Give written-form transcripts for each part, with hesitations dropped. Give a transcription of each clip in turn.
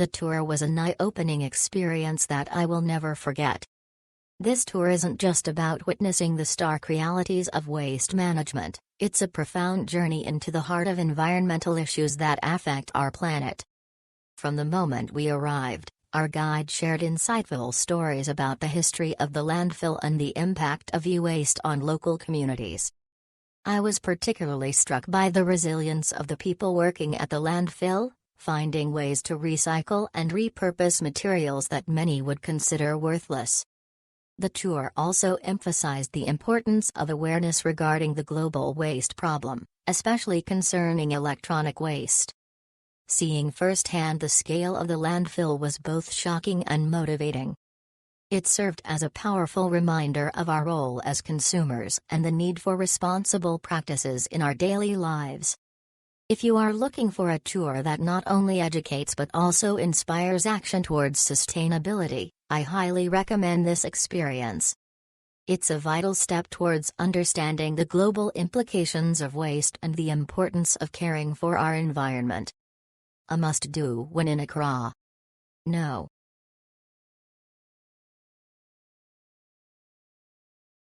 The tour was an eye-opening experience that I will never forget. This tour isn't just about witnessing the stark realities of waste management, it's a profound journey into the heart of environmental issues that affect our planet. From the moment we arrived, our guide shared insightful stories about the history of the landfill and the impact of e-waste on local communities. I was particularly struck by the resilience of the people working at the landfill, finding ways to recycle and repurpose materials that many would consider worthless. The tour also emphasized the importance of awareness regarding the global waste problem, especially concerning electronic waste. Seeing firsthand the scale of the landfill was both shocking and motivating. It served as a powerful reminder of our role as consumers and the need for responsible practices in our daily lives. If you are looking for a tour that not only educates but also inspires action towards sustainability, I highly recommend this experience. It's a vital step towards understanding the global implications of waste and the importance of caring for our environment. A must-do when in Accra. No.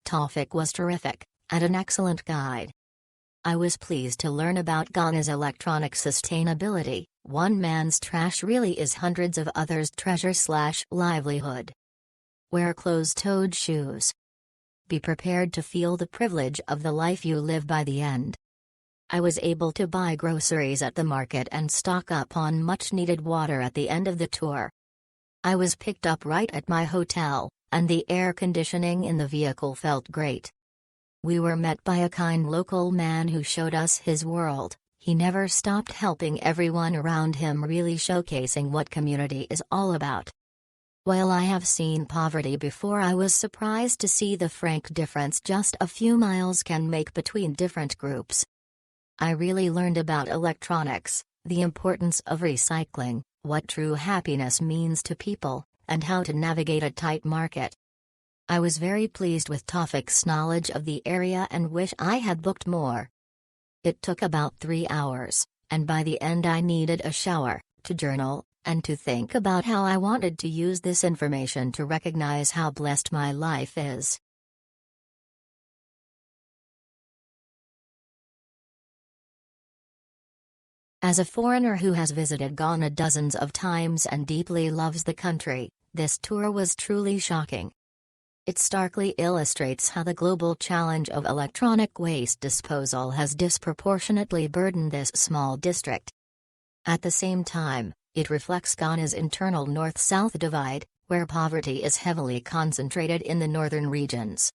Tawfiq was terrific, and an excellent guide. I was pleased to learn about Ghana's electronic sustainability. One man's trash really is hundreds of others' treasure/livelihood. Wear closed-toed shoes. Be prepared to feel the privilege of the life you live by the end. I was able to buy groceries at the market and stock up on much-needed water at the end of the tour. I was picked up right at my hotel, and the air conditioning in the vehicle felt great. We were met by a kind local man who showed us his world. He never stopped helping everyone around him, really showcasing what community is all about. While I have seen poverty before, I was surprised to see the frank difference just a few miles can make between different groups. I really learned about electronics, the importance of recycling, what true happiness means to people, and how to navigate a tight market. I was very pleased with Tawfiq's knowledge of the area and wish I had booked more. It took about 3 hours, and by the end I needed a shower, to journal, and to think about how I wanted to use this information to recognize how blessed my life is. As a foreigner who has visited Ghana dozens of times and deeply loves the country, this tour was truly shocking. It starkly illustrates how the global challenge of electronic waste disposal has disproportionately burdened this small district. At the same time, it reflects Ghana's internal north-south divide, where poverty is heavily concentrated in the northern regions.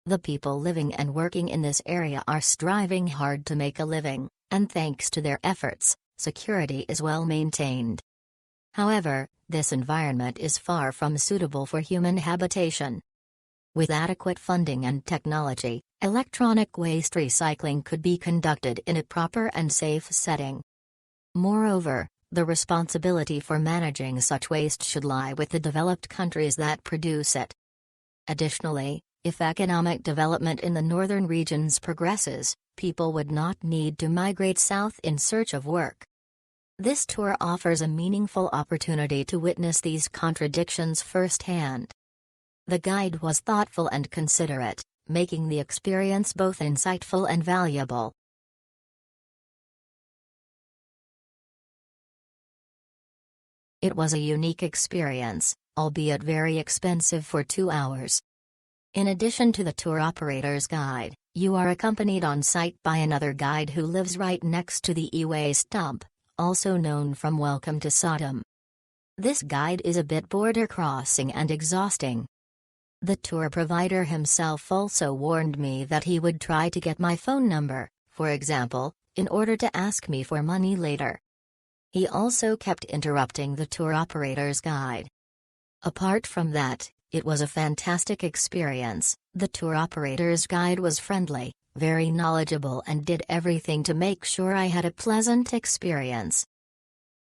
The people living and working in this area are striving hard to make a living, and thanks to their efforts, security is well maintained. However, this environment is far from suitable for human habitation. With adequate funding and technology, electronic waste recycling could be conducted in a proper and safe setting. Moreover, the responsibility for managing such waste should lie with the developed countries that produce it. Additionally, if economic development in the northern regions progresses, people would not need to migrate south in search of work. This tour offers a meaningful opportunity to witness these contradictions firsthand. The guide was thoughtful and considerate, making the experience both insightful and valuable. It was a unique experience, albeit very expensive for 2 hours. In addition to the tour operator's guide, you are accompanied on site by another guide who lives right next to the e-waste dump, also known from Welcome to Sodom. This guide is a bit border crossing and exhausting. The tour provider himself also warned me that he would try to get my phone number, for example, in order to ask me for money later. He also kept interrupting the tour operator's guide. Apart from that, it was a fantastic experience. The tour operator's guide was friendly, very knowledgeable, and did everything to make sure I had a pleasant experience.